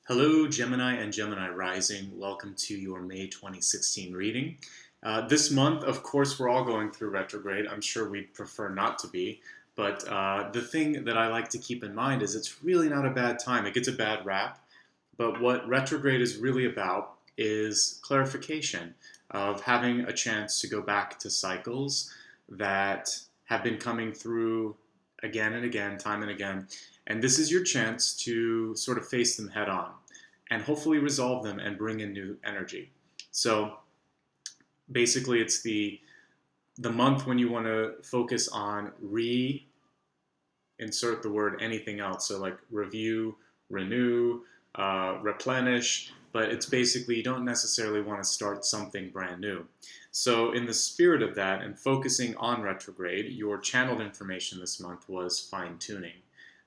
Hello, Gemini and Gemini Rising. Welcome to your May 2016 reading. This month, of course, we're all going through retrograde. I'm sure we'd prefer not to be, but the thing that I like to keep in mind is it's really not a bad time. It gets a bad rap, but what retrograde is really about is clarification of having a chance to go back to cycles that have been coming through again and again, time and again. And this is your chance to sort of face them head on and hopefully resolve them and bring in new energy. So basically it's the month when you want to focus on insert the word anything else. So like review, renew, replenish, but it's basically you don't necessarily want to start something brand new. So in the spirit of that and focusing on retrograde, your channeled information this month was fine-tuning.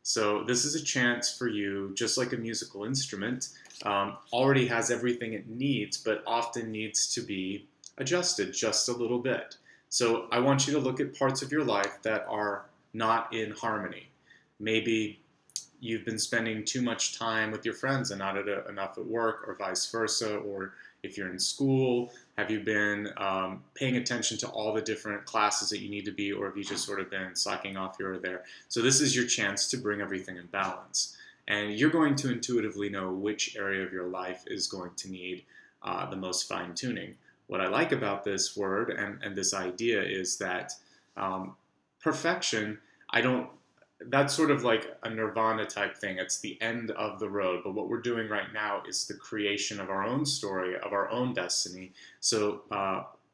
So this is a chance for you, just like a musical instrument, already has everything it needs, but often needs to be adjusted just a little bit. So I want you to look at parts of your life that are not in harmony. Maybe you've been spending too much time with your friends and not enough at work, or vice versa, or if you're in school, have you been paying attention to all the different classes that you need to be, or have you just sort of been slacking off here or there? So this is your chance to bring everything in balance. And you're going to intuitively know which area of your life is going to need the most fine-tuning. What I like about this word and this idea is that perfection, that's sort of like a nirvana type thing. It's the end of the road. But what we're doing right now is the creation of our own story, of our own destiny. So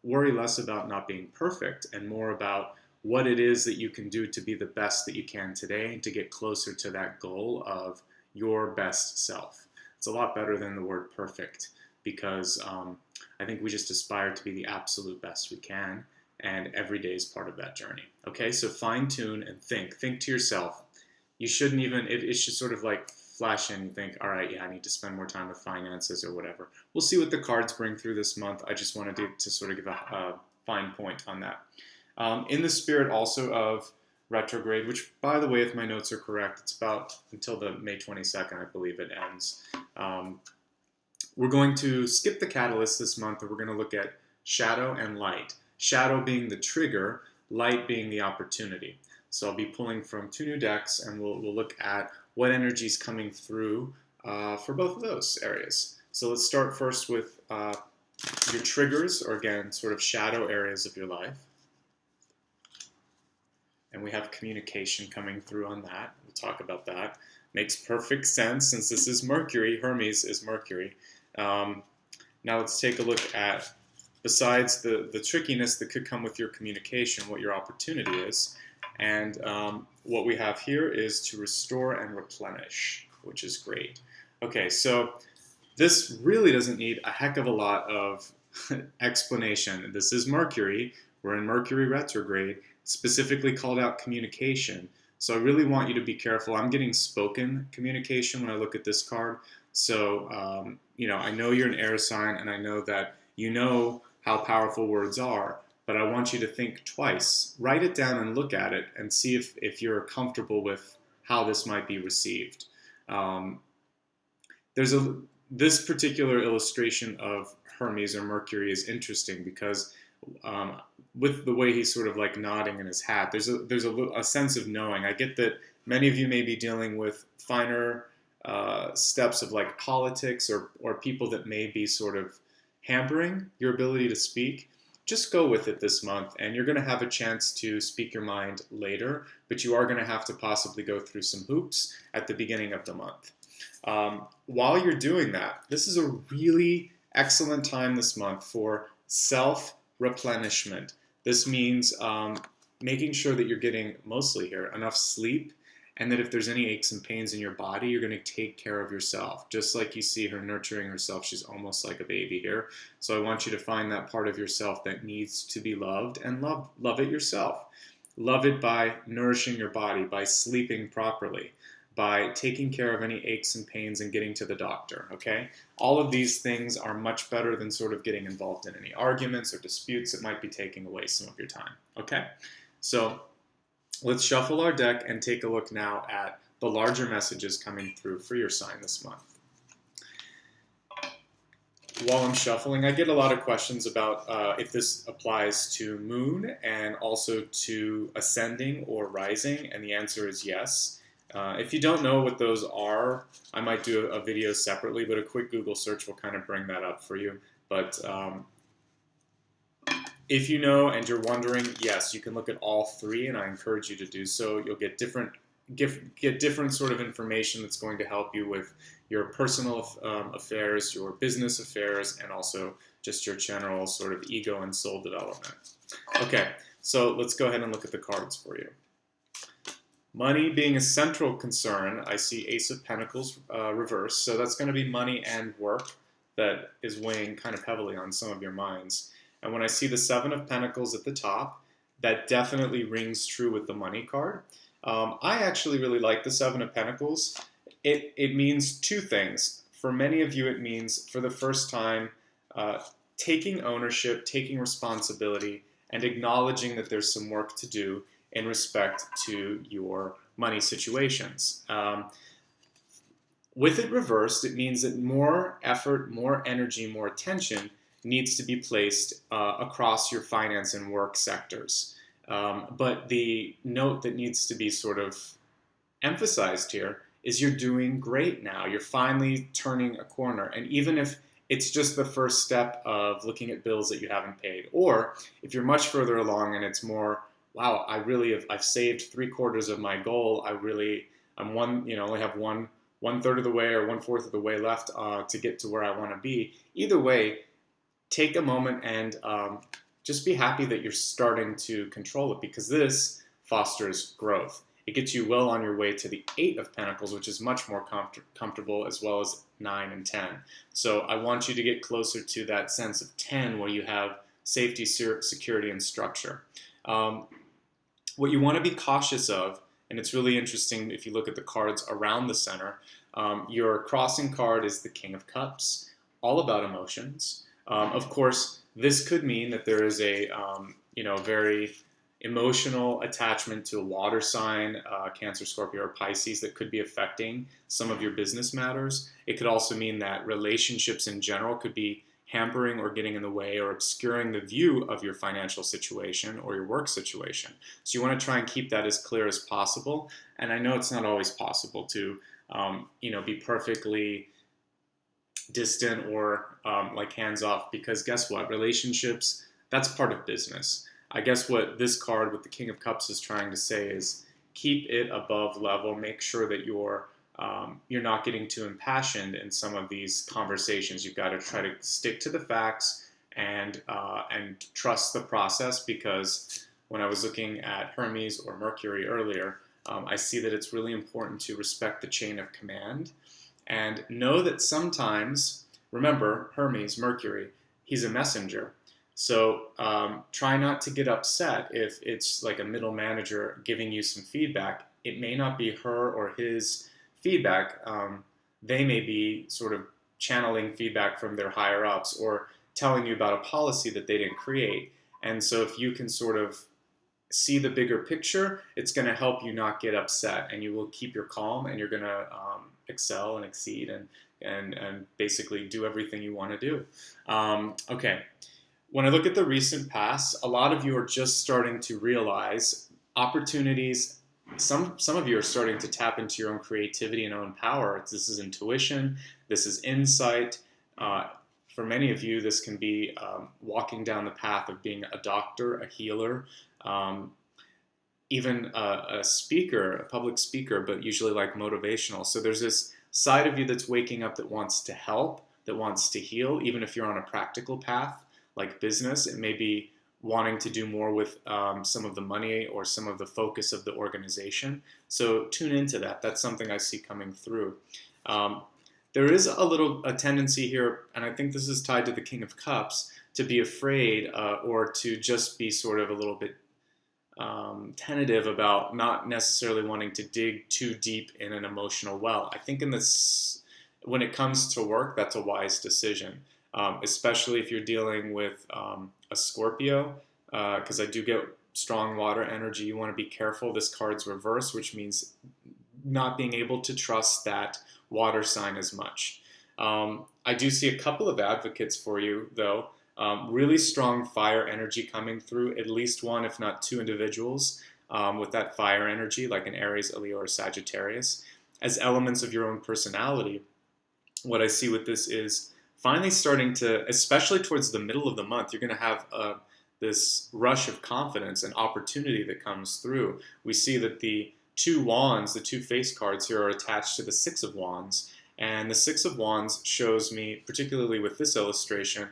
worry less about not being perfect and more about what it is that you can do to be the best that you can today and to get closer to that goal of your best self. It's a lot better than the word perfect because I think we just aspire to be the absolute best we can. And every day is part of that journey. Okay, so fine tune and think to yourself. You shouldn't even, it should sort of like flash in and think, all right, yeah, I need to spend more time with finances or whatever. We'll see what the cards bring through this month. I just wanted to sort of give a fine point on that. In the spirit also of retrograde, which by the way, if my notes are correct, it's about until the May 22nd, I believe it ends. We're going to skip the catalyst this month and we're going to look at shadow and light. Shadow being the trigger, light being the opportunity. So I'll be pulling from two new decks and we'll look at what energy is coming through for both of those areas. So let's start first with your triggers, or again, sort of shadow areas of your life. And we have communication coming through on that. We'll talk about that. Makes perfect sense since this is Mercury. Hermes is Mercury. Now let's take a look at, besides the trickiness that could come with your communication, what your opportunity is. And what we have here is to restore and replenish, which is great. Okay, so this really doesn't need a heck of a lot of explanation. This is Mercury. We're in Mercury retrograde, specifically called out communication. So I really want you to be careful. I'm getting spoken communication when I look at this card. So, I know you're an air sign, and I know that you know how powerful words are, but I want you to think twice. Write it down and look at it and see if you're comfortable with how this might be received. This particular illustration of Hermes or Mercury is interesting because with the way he's sort of like nodding in his hat, there's a sense of knowing. I get that many of you may be dealing with finer steps of like politics or people that may be sort of hampering your ability to speak. Just go with it this month, and you're going to have a chance to speak your mind later, but you are going to have to possibly go through some hoops at the beginning of the month. While you're doing that, this is a really excellent time this month for self-replenishment. This means making sure that you're getting, mostly here, enough sleep, and that if there's any aches and pains in your body, you're going to take care of yourself. Just like you see her nurturing herself, she's almost like a baby here. So I want you to find that part of yourself that needs to be loved, and love it yourself. Love it by nourishing your body, by sleeping properly, by taking care of any aches and pains and getting to the doctor, okay? All of these things are much better than sort of getting involved in any arguments or disputes that might be taking away some of your time, okay? So let's shuffle our deck and take a look now at the larger messages coming through for your sign this month. while I'm shuffling, I get a lot of questions about if this applies to moon and also to ascending or rising, and the answer is yes. If you don't know what those are, I might do a video separately, but a quick Google search will kind of bring that up for you. But if you know and you're wondering, yes, you can look at all three, and I encourage you to do so. You'll get different sort of information that's going to help you with your personal affairs, your business affairs, and also just your general sort of ego and soul development. Okay, so let's go ahead and look at the cards for you. Money being a central concern, I see Ace of Pentacles reversed, so that's going to be money and work that is weighing kind of heavily on some of your minds. And when I see the Seven of Pentacles at the top, that definitely rings true with the money card. I actually really like the Seven of Pentacles. It means two things. For many of you, it means for the first time taking ownership, taking responsibility, and acknowledging that there's some work to do in respect to your money situations. With it reversed, it means that more effort, more energy, more attention needs to be placed across your finance and work sectors. But the note that needs to be sort of emphasized here is you're doing great now. You're finally turning a corner. And even if it's just the first step of looking at bills that you haven't paid, or if you're much further along and it's more, wow, I've saved 3/4 of my goal. I'm only have one third of the way or 1/4 of the way left to get to where I want to be. Either way, take a moment and just be happy that you're starting to control it, because this fosters growth. It gets you well on your way to the Eight of Pentacles, which is much more comfortable, as well as 9 and 10. So I want you to get closer to that sense of 10 where you have safety, security, and structure. What you want to be cautious of, and it's really interesting if you look at the cards around the center, your crossing card is the King of Cups, all about emotions. Of course, this could mean that there is a very emotional attachment to a water sign, Cancer, Scorpio, or Pisces, that could be affecting some of your business matters. It could also mean that relationships in general could be hampering or getting in the way or obscuring the view of your financial situation or your work situation. So you want to try and keep that as clear as possible. And I know it's not always possible to be perfectly distant or like hands off, because guess what? Relationships, that's part of business. I guess what this card with the King of Cups is trying to say is keep it above level. Make sure that you're not getting too impassioned in some of these conversations. You've got to try to stick to the facts and trust the process, because when I was looking at Hermes or Mercury earlier, I see that it's really important to respect the chain of command and know that sometimes, remember, Hermes, Mercury, he's a messenger. So try not to get upset if it's like a middle manager giving you some feedback. It may not be her or his feedback. They may be sort of channeling feedback from their higher ups or telling you about a policy that they didn't create. And so if you can sort of see the bigger picture, it's going to help you not get upset, and you will keep your calm, and you're going to excel and exceed and basically do everything you want to do. Okay. When I look at the recent past, a lot of you are just starting to realize opportunities. Some of you are starting to tap into your own creativity and own power. This is intuition. This is insight. For many of you, this can be walking down the path of being a doctor, a healer, even a speaker, a public speaker, but usually like motivational. So there's this side of you that's waking up that wants to help, that wants to heal, even if you're on a practical path like business. It may be wanting to do more with some of the money or some of the focus of the organization. So tune into that. That's something I see coming through. There is a tendency here, and I think this is tied to the King of Cups, to be afraid or to just be sort of a little bit tentative about not necessarily wanting to dig too deep in an emotional well. I think when it comes to work, that's a wise decision. Especially if you're dealing with a Scorpio, because I do get strong water energy. You want to be careful. This card's reversed, which means not being able to trust that water sign as much. I do see a couple of advocates for you, though. Really strong fire energy coming through, at least one, if not two individuals with that fire energy, like an Aries, a Leo, or Sagittarius, as elements of your own personality. What I see with this is finally starting to, especially towards the middle of the month, you're going to have this rush of confidence and opportunity that comes through. We see that the two wands, the two face cards here, are attached to the Six of Wands. And the Six of Wands shows me, particularly with this illustration,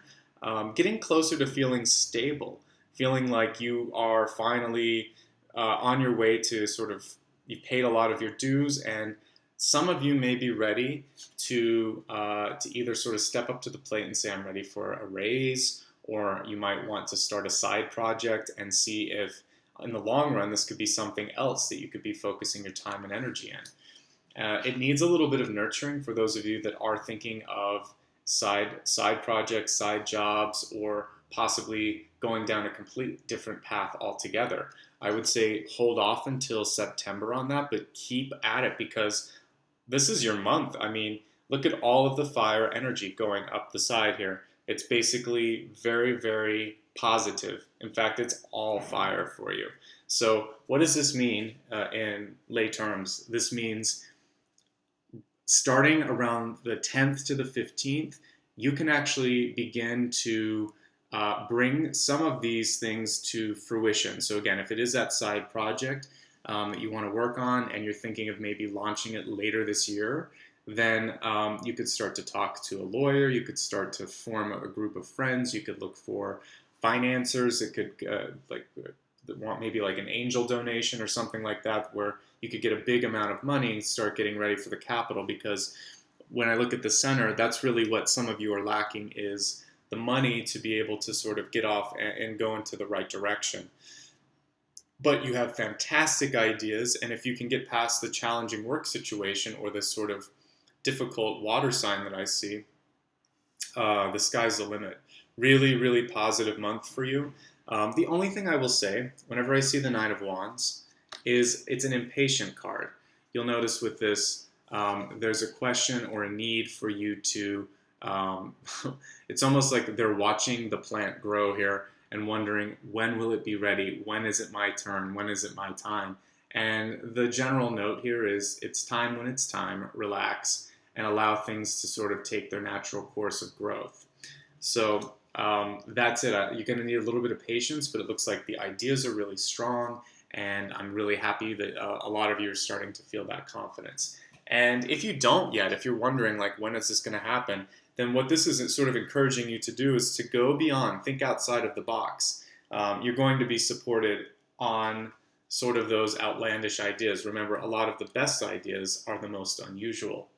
getting closer to feeling stable, feeling like you are finally on your way to sort of, you paid a lot of your dues, and some of you may be ready to either sort of step up to the plate and say, I'm ready for a raise, or you might want to start a side project and see if in the long run this could be something else that you could be focusing your time and energy in. It needs a little bit of nurturing for those of you that are thinking of side projects, side jobs, or possibly going down a complete different path altogether. I would say hold off until September on that, but keep at it, because this is your month. I mean, look at all of the fire energy going up the side here. It's basically very, very positive. In fact, it's all fire for you. So what does this mean in lay terms? This means starting around the 10th to the 15th, you can actually begin to bring some of these things to fruition. So again, if it is that side project that you want to work on and you're thinking of maybe launching it later this year, then you could start to talk to a lawyer, you could start to form a group of friends, you could look for financiers that could that want maybe like an angel donation or something like that, where you could get a big amount of money and start getting ready for the capital. Because when I look at the center, that's really what some of you are lacking, is the money to be able to sort of get off and go into the right direction. But you have fantastic ideas, and if you can get past the challenging work situation or this sort of difficult water sign that I see, the sky's the limit. Really, really positive month for you. The only thing I will say, whenever I see the Nine of Wands, is it's an impatient card. You'll notice with this, there's a question or a need for you to, it's almost like they're watching the plant grow here and wondering, when will it be ready? When is it my turn? When is it my time? And the general note here is, it's time when it's time. Relax and allow things to sort of take their natural course of growth. So that's it. You're going to need a little bit of patience, but it looks like the ideas are really strong, and I'm really happy that a lot of you are starting to feel that confidence. And if you don't yet, if you're wondering, like, when is this going to happen, then what this is sort of encouraging you to do is to go beyond, think outside of the box. You're going to be supported on sort of those outlandish ideas. Remember, a lot of the best ideas are the most unusual.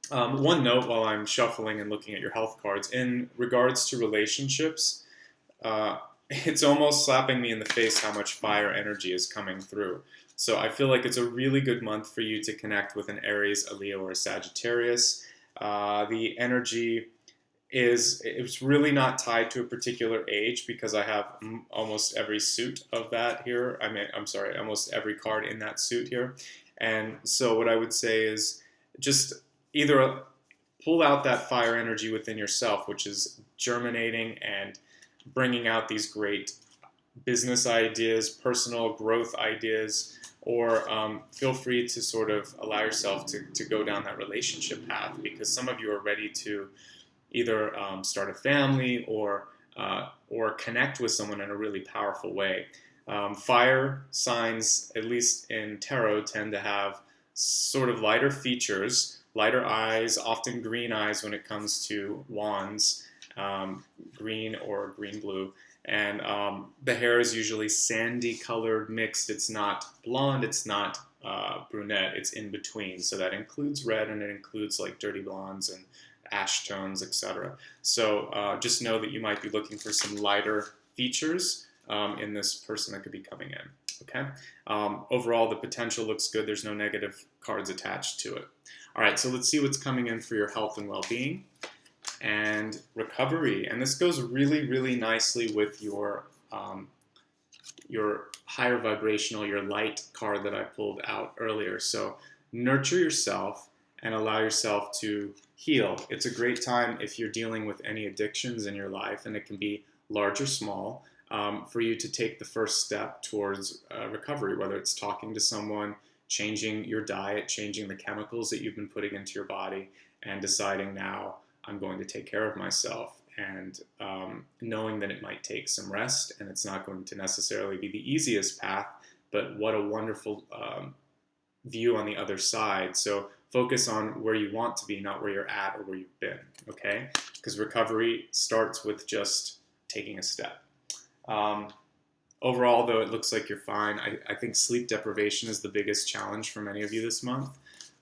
One note while I'm shuffling and looking at your health cards, in regards to relationships, it's almost slapping me in the face how much fire energy is coming through. So I feel like it's a really good month for you to connect with an Aries, a Leo, or a Sagittarius. The energy it's really not tied to a particular age, because I have almost every suit of that here. Almost every card in that suit here. And so what I would say is just either pull out that fire energy within yourself, which is germinating and bringing out these great business ideas, personal growth ideas, or feel free to sort of allow yourself to go down that relationship path, because some of you are ready to either start a family or connect with someone in a really powerful way. Fire signs, at least in tarot, tend to have sort of lighter features, lighter eyes, often green eyes when it comes to wands, green or green-blue. And the hair is usually sandy colored, mixed. It's not blonde, it's not brunette, it's in between. So that includes red, and it includes like dirty blondes and ash tones, etc. So just know that you might be looking for some lighter features in this person that could be coming in. Okay. Overall, the potential looks good. There's no negative cards attached to it. All right, so let's see what's coming in for your health and well-being and recovery. And this goes really, really nicely with your higher vibrational, your light card that I pulled out earlier. So nurture yourself and allow yourself to heal. It's a great time if you're dealing with any addictions in your life, and it can be large or small, for you to take the first step towards recovery, whether it's talking to someone, changing your diet, changing the chemicals that you've been putting into your body, and deciding now I'm going to take care of myself, and knowing that it might take some rest and it's not going to necessarily be the easiest path, but what a wonderful view on the other side. So focus on where you want to be, not where you're at or where you've been, okay? Because recovery starts with just taking a step. Overall, though, it looks like you're fine. I think sleep deprivation is the biggest challenge for many of you this month,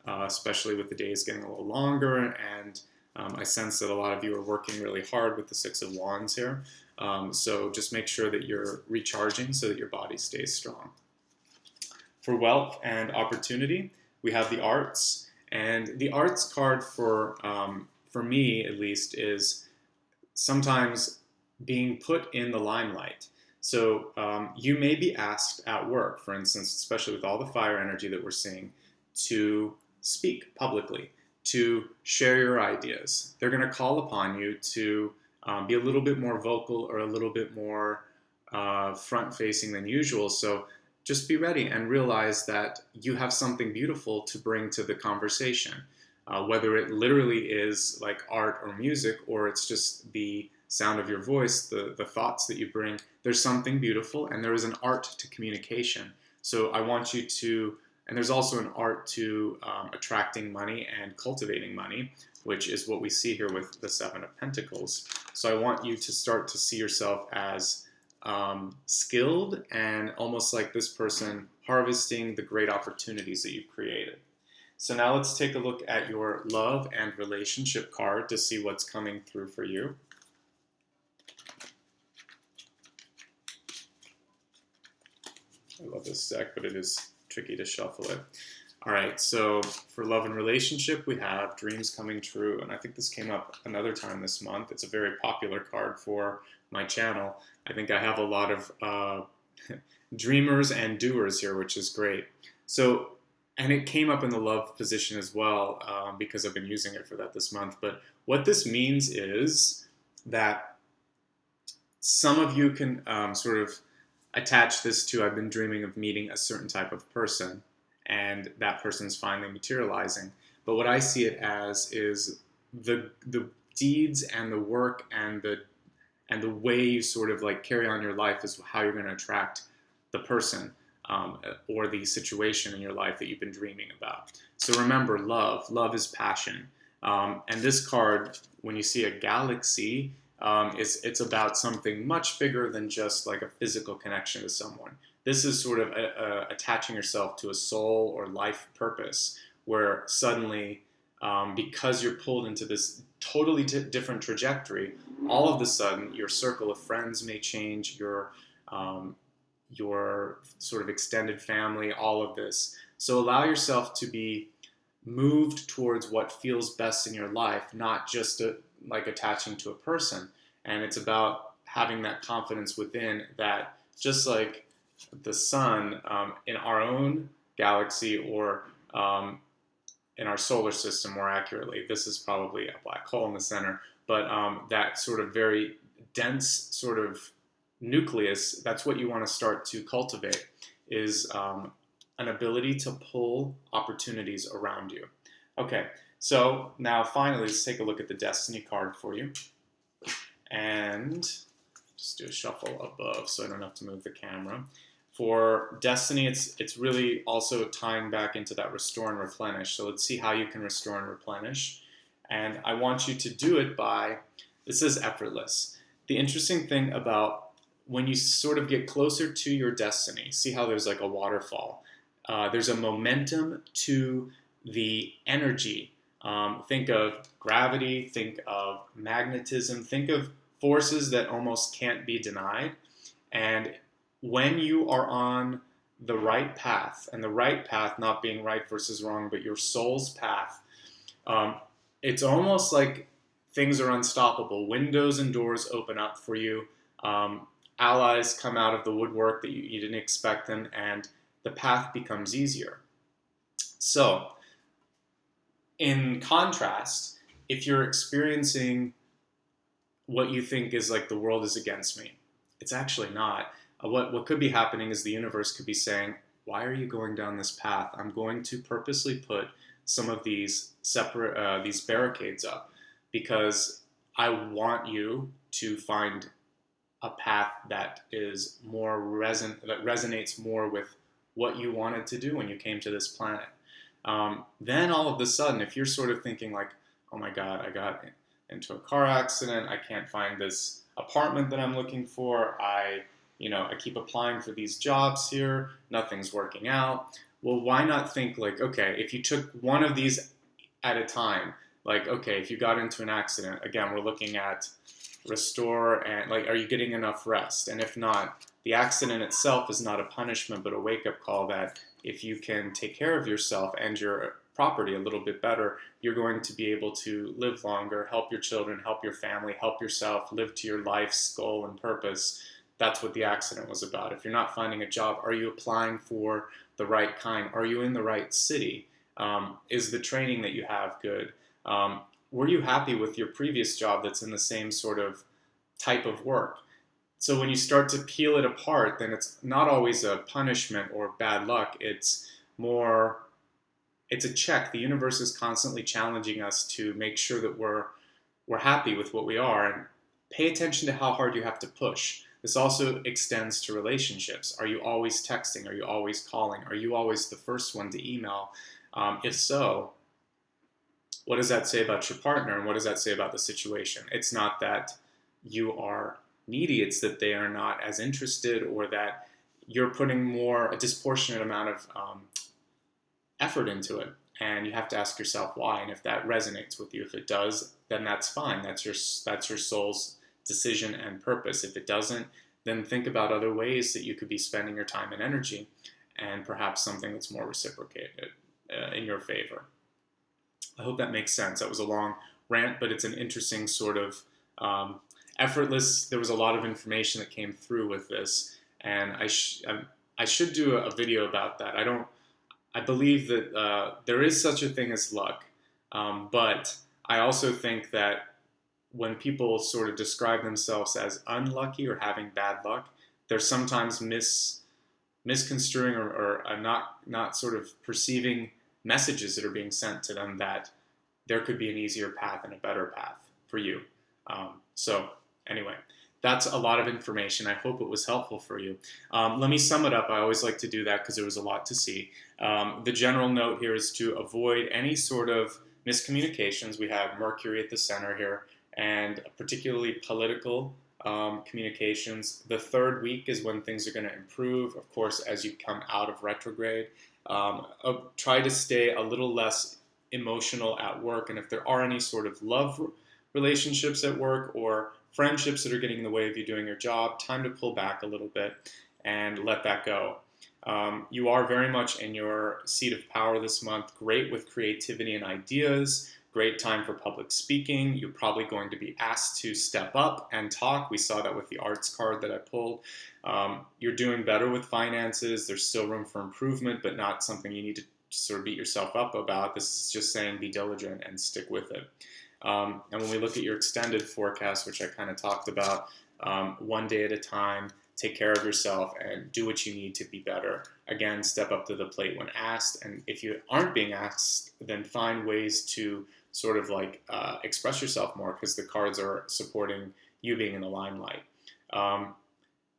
especially with the days getting a little longer, and I sense that a lot of you are working really hard with the Six of Wands here. So just make sure that you're recharging so that your body stays strong. For wealth and opportunity, we have the arts. And the arts card for me, at least, is sometimes being put in the limelight. So you may be asked at work, for instance, especially with all the fire energy that we're seeing, to speak publicly, to share your ideas. They're going to call upon you to be a little bit more vocal or a little bit more front-facing than usual. So just be ready and realize that you have something beautiful to bring to the conversation, whether it literally is like art or music, or it's just the sound of your voice, the thoughts that you bring. There's something beautiful, and there is an art to communication. So I want you to, and there's also an art to attracting money and cultivating money, which is what we see here with the Seven of Pentacles. So I want you to start to see yourself as skilled and almost like this person harvesting the great opportunities that you've created. So now let's take a look at your love and relationship card to see what's coming through for you. I love this deck, but it is tricky to shuffle it. All right, so for love and relationship, we have dreams coming true, and I think this came up another time this month. It's a very popular card for my channel. I think I have a lot of dreamers and doers here, which is great. So, and it came up in the love position as well, because I've been using it for that this month. But what this means is that some of you can sort of attach this to, I've been dreaming of meeting a certain type of person, and that person's finally materializing. But what I see it as is the deeds and the work and the way you sort of like carry on your life is how you're going to attract the person or the situation in your life that you've been dreaming about. So remember, love is passion. And this card, when you see a galaxy, it's about something much bigger than just like a physical connection to someone. This is sort of attaching yourself to a soul or life purpose, where suddenly, because you're pulled into this totally different trajectory, all of a sudden your circle of friends may change, your sort of extended family, all of this. So allow yourself to be moved towards what feels best in your life, not just like attaching to a person. And it's about having that confidence within that, just like the sun in our own galaxy, or in our solar system more accurately, this is probably a black hole in the center, but that sort of very dense sort of nucleus, that's what you want to start to cultivate, is an ability to pull opportunities around you. Okay, so now finally, let's take a look at the Destiny card for you. And just do a shuffle above so I don't have to move the camera. For Destiny, it's really also tying back into that restore and replenish. So let's see how you can restore and replenish. And I want you to do it by, this is effortless. The interesting thing about when you sort of get closer to your destiny, see how there's like a waterfall. There's a momentum to the energy. Think of gravity, think of magnetism, think of forces that almost can't be denied. And when you are on the right path, and the right path not being right versus wrong, but your soul's path, it's almost like things are unstoppable. Windows and doors open up for you. Allies come out of the woodwork that you didn't expect them, and the path becomes easier. So In contrast, if you're experiencing what you think is like the world is against me, it's actually not. What could be happening is the universe could be saying, why are you going down this path? I'm going to purposely put some of these separate these barricades up because I want you to find a path that is more that resonates more with what you wanted to do when you came to this planet. Then all of a sudden, if you're sort of thinking like, oh my God, I got into a car accident, I can't find this apartment that I'm looking for, I keep applying for these jobs here, nothing's working out. Well, why not think like, okay, if you took one of these at a time, like, okay, if you got into an accident, again, we're looking at restore and like, are you getting enough rest? And if not, the accident itself is not a punishment, but a wake-up call that if you can take care of yourself and your property a little bit better, you're going to be able to live longer, help your children, help your family, help yourself, live to your life's goal and purpose. That's what the accident was about. If you're not finding a job, are you applying for the right kind? Are you in the right city? Is the training that you have good? Were you happy with your previous job that's in the same sort of type of work? So when you start to peel it apart, then it's not always a punishment or bad luck. It's a check. The universe is constantly challenging us to make sure that we're happy with what we are, and pay attention to how hard you have to push. This also extends to relationships. Are you always texting? Are you always calling? Are you always the first one to email? If so, what does that say about your partner, and what does that say about the situation? It's not that you are needy, it's that they are not as interested, or that you're putting a disproportionate amount of effort into it. And you have to ask yourself why, and if that resonates with you. If it does, then that's fine. That's your soul's decision and purpose. If it doesn't, then think about other ways that you could be spending your time and energy, and perhaps something that's more reciprocated in your favor. I hope that makes sense. That was a long rant, but it's an interesting sort of effortless. There was a lot of information that came through with this, and I should do a video about that. I believe that there is such a thing as luck, but I also think that when people sort of describe themselves as unlucky or having bad luck, they're sometimes misconstruing or not sort of perceiving messages that are being sent to them that there could be an easier path and a better path for you. So anyway, that's a lot of information. I hope it was helpful for you. Let me sum it up. I always like to do that because there was a lot to see. The general note here is to avoid any sort of miscommunications. We have Mercury at the center here, and particularly political communications. The third week is when things are going to improve, of course, as you come out of retrograde. Try to stay a little less emotional at work, and if there are any sort of love relationships at work or friendships that are getting in the way of you doing your job, time to pull back a little bit and let that go. You are very much in your seat of power this month, great with creativity and ideas, great time for public speaking. You're probably going to be asked to step up and talk. We saw that with the arts card that I pulled. You're doing better with finances. There's still room for improvement, but not something you need to sort of beat yourself up about. This is just saying be diligent and stick with it. And when we look at your extended forecast, which I kind of talked about, one day at a time, take care of yourself and do what you need to be better. Again, step up to the plate when asked. And if you aren't being asked, then find ways to sort of like express yourself more, because the cards are supporting you being in the limelight.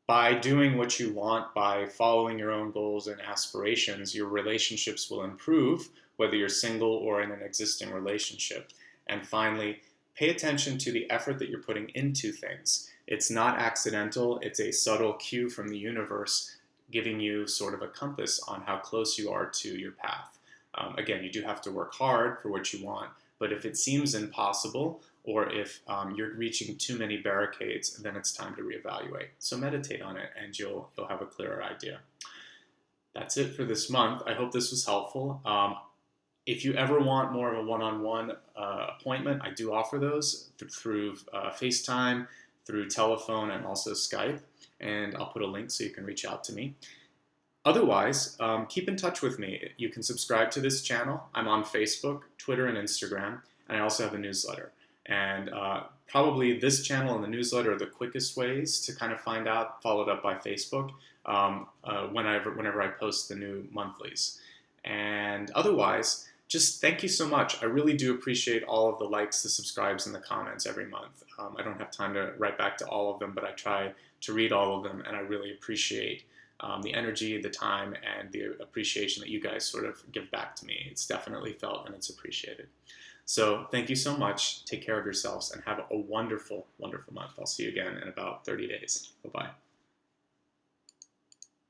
By doing what you want, by following your own goals and aspirations, your relationships will improve, whether you're single or in an existing relationship. And finally, pay attention to the effort that you're putting into things. It's not accidental. It's a subtle cue from the universe giving you sort of a compass on how close you are to your path. Again, you do have to work hard for what you want, but if it seems impossible, or if you're reaching too many barricades, then it's time to reevaluate. So meditate on it, and you'll have a clearer idea. That's it for this month. I hope this was helpful. If you ever want more of a one-on-one appointment, I do offer those through FaceTime, through telephone, and also Skype. And I'll put a link so you can reach out to me. Otherwise, keep in touch with me. You can subscribe to this channel. I'm on Facebook, Twitter, and Instagram, and I also have a newsletter. And probably this channel and the newsletter are the quickest ways to kind of find out, followed up by Facebook, whenever I post the new monthlies. And otherwise, just thank you so much. I really do appreciate all of the likes, the subscribes, and the comments every month. I don't have time to write back to all of them, but I try to read all of them, and I really appreciate the energy, the time, and the appreciation that you guys sort of give back to me. It's definitely felt and it's appreciated. So thank you so much. Take care of yourselves and have a wonderful, wonderful month. I'll see you again in about 30 days. Bye-bye.